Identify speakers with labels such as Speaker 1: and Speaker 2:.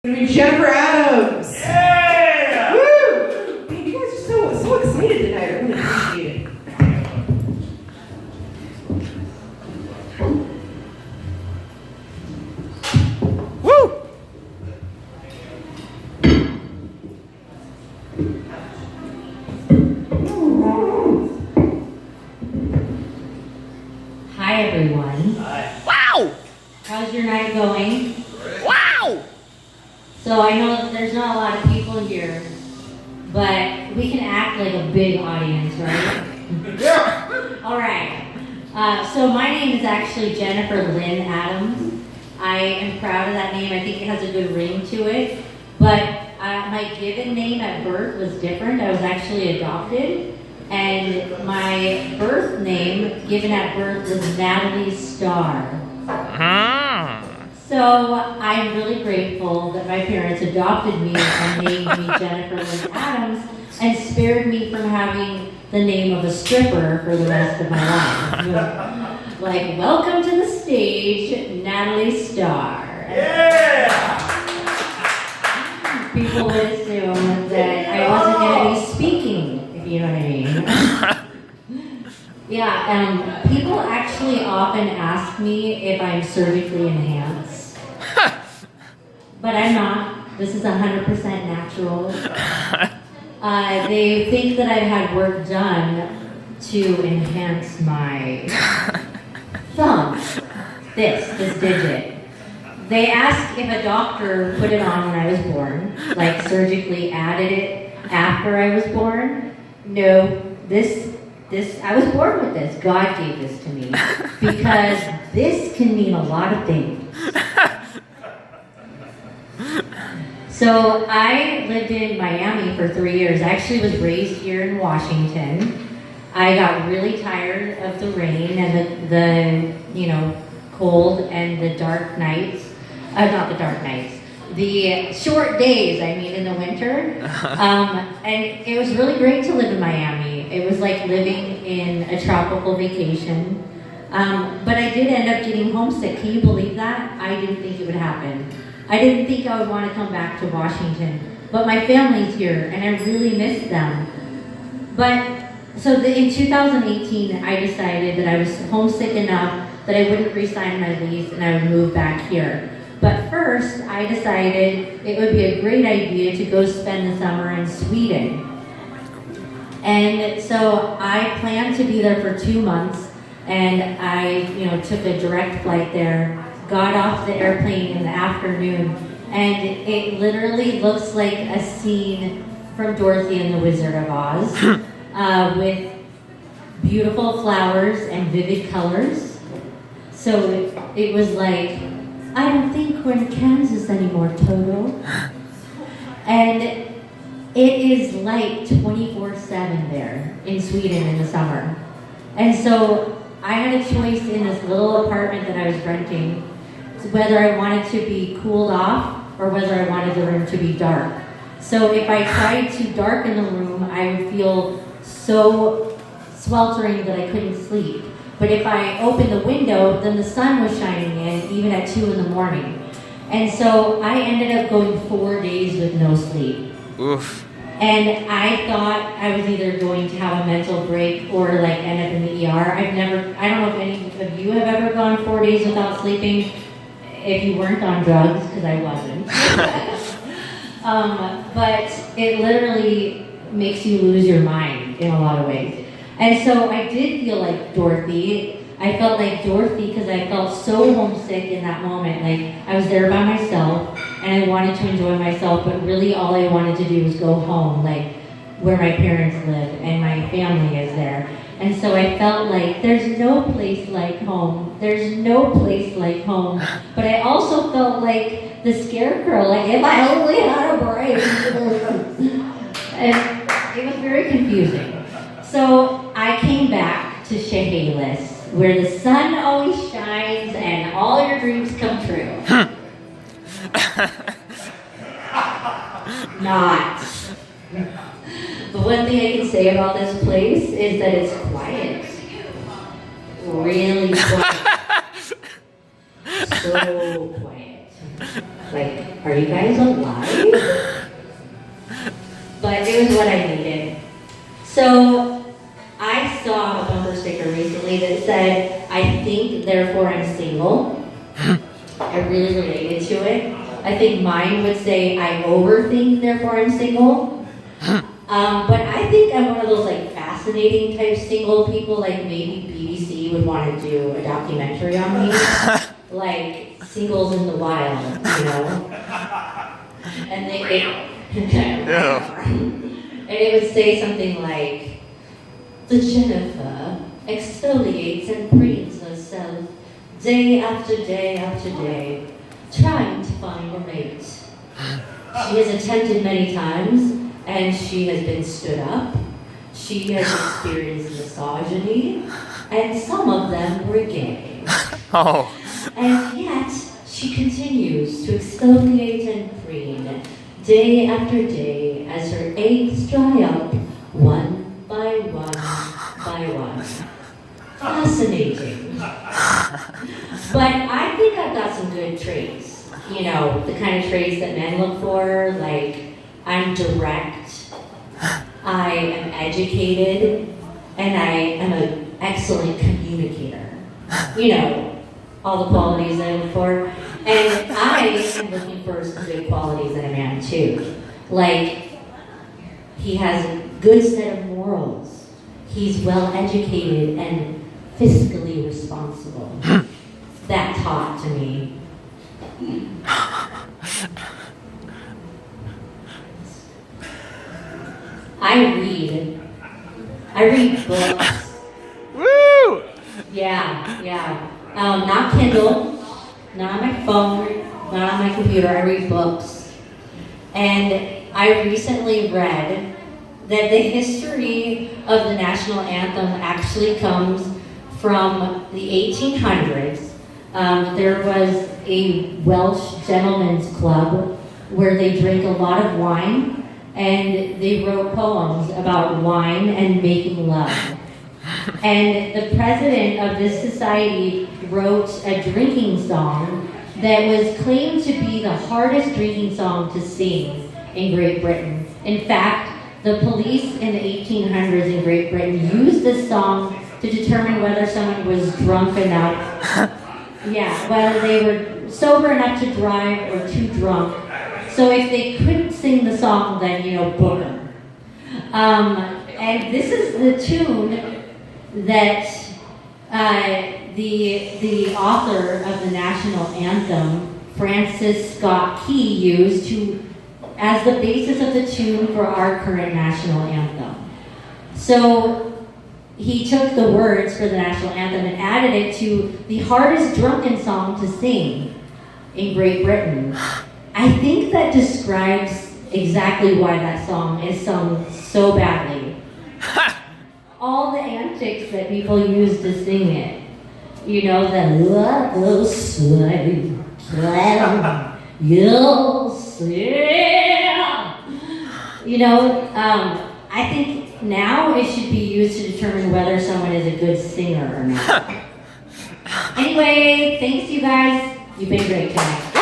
Speaker 1: Jennifer Adams.
Speaker 2: Yeah!
Speaker 1: Woo! Man, you guys are so excited tonight. I really appreciate it.
Speaker 2: Woo!
Speaker 3: Hi everyone.
Speaker 2: Wow!
Speaker 3: How's your night going?
Speaker 2: Wow!
Speaker 3: So I know that there's not a lot of people here, but we can act like a big audience, right?
Speaker 2: Yeah!
Speaker 3: All right. So my name is actually Jennifer Lynn Adams. I am proud of that name. I think it has a good ring to it. But my given name at birth was different. I was actually adopted. And my birth name given at birth was Natalie Starr. So I'm really grateful that my parents adopted me and named me Jennifer Lynn Adams and spared me from having the name of a stripper for the rest of my life. Like, welcome to the stage, Natalie Starr.
Speaker 2: Yeah!
Speaker 3: People would assume that I wasn't going to be speaking, if you know what I mean. Yeah, people actually often ask me if I'm surgically enhanced. But I'm not. This is 100% natural. They think that I've had work done to enhance my thumb. This digit. They ask if a doctor put it on when I was born, like surgically added it after I was born. No, I was born with this. God gave this to me because this can mean a lot of things. So I lived in Miami for 3 years. I actually was raised here in Washington. I got really tired of the rain and the cold and the dark nights. Not the dark nights. The short days, I mean, in the winter. And it was really great to live in Miami. It was like living in a tropical vacation. But I did end up getting homesick. Can you believe that? I didn't think it would happen. I didn't think I would want to come back to Washington. But my family's here, and I really miss them. In 2018, I decided that I was homesick enough that I wouldn't re-sign my lease and I would move back here. But first, I decided it would be a great idea to go spend the summer in Sweden. And so I planned to be there for 2 months, and I, took a direct flight there, got off the airplane in the afternoon, and it literally looks like a scene from Dorothy and the Wizard of Oz, with beautiful flowers and vivid colors. So it was like, I don't think we're in Kansas anymore, Toto. And it is like 24/7 there in Sweden in the summer. And so I had a choice in this little apartment that I was renting, whether I wanted to be cooled off or whether I wanted the room to be dark. So if I tried to darken the room, I would feel so sweltering that I couldn't sleep. But if I opened the window, then the sun was shining in, even at 2 in the morning. And so I ended up going 4 days with no sleep.
Speaker 2: Oof.
Speaker 3: And I thought I was either going to have a mental break or end up in the ER. I don't know if any of you have ever gone 4 days without sleeping, if you weren't on drugs, because I wasn't. But it literally makes you lose your mind in a lot of ways. And so I did feel like Dorothy. I felt like Dorothy because I felt so homesick in that moment. Like I was there by myself and I wanted to enjoy myself, but really all I wanted to do was go home, like where my parents live and my family is there. And so I felt like there's no place like home. There's no place like home. But I also felt like the scarecrow, like if I only had a brain. And it was very confusing. So I came back to Chehalis, where the sun always shines and all your dreams come true. Not. The one thing I can say about this place is that it's quiet. Really quiet. So quiet. Like, are you guys alive? But it was what I needed. So I saw a bumper sticker recently that said, I think, therefore I'm single. I really related to it. I think mine would say, I overthink, therefore I'm single. But I think I'm one of those like fascinating type single people, like maybe BBC would want to do a documentary on me. Like singles in the wild, you know? And and it would say something like, the Jennifer exfoliates and preens herself day after day after day, trying to find a mate. She has attempted many times, and she has been stood up. She has experienced misogyny, and some of them were gay.
Speaker 2: Oh.
Speaker 3: And yet, she continues to exfoliate and preen day after day as her eggs dry up one by one by one. Fascinating. But I think I've got some good traits. You know, the kind of traits that men look for, like I'm direct, I am educated, and I am an excellent communicator. You know, all the qualities I look for. And I am looking for some good qualities in a man too. Like, he has a good set of morals. He's well educated and fiscally responsible. That's hot to me. I read books.
Speaker 2: Woo!
Speaker 3: Yeah. Not Kindle, not on my phone, not on my computer. I read books. And I recently read that the history of the national anthem actually comes from the 1800s. There was a Welsh gentleman's club where they drank a lot of wine, and they wrote poems about wine and making love. And the president of this society wrote a drinking song that was claimed to be the hardest drinking song to sing in Great Britain. In fact, the police in the 1800s in Great Britain used this song to determine whether someone was drunk enough. Whether they were sober enough to drive or too drunk. So if they couldn't sing the song, then, book them. And this is the tune that the author of the national anthem, Francis Scott Key, used as the basis of the tune for our current national anthem. So he took the words for the national anthem and added it to the hardest drunken song to sing in Great Britain. I think that describes exactly why that song is sung so badly. All the antics that people use to sing it. The love slave, you'll see. I think now it should be used to determine whether someone is a good singer or not. Anyway, thanks you guys. You've been great tonight.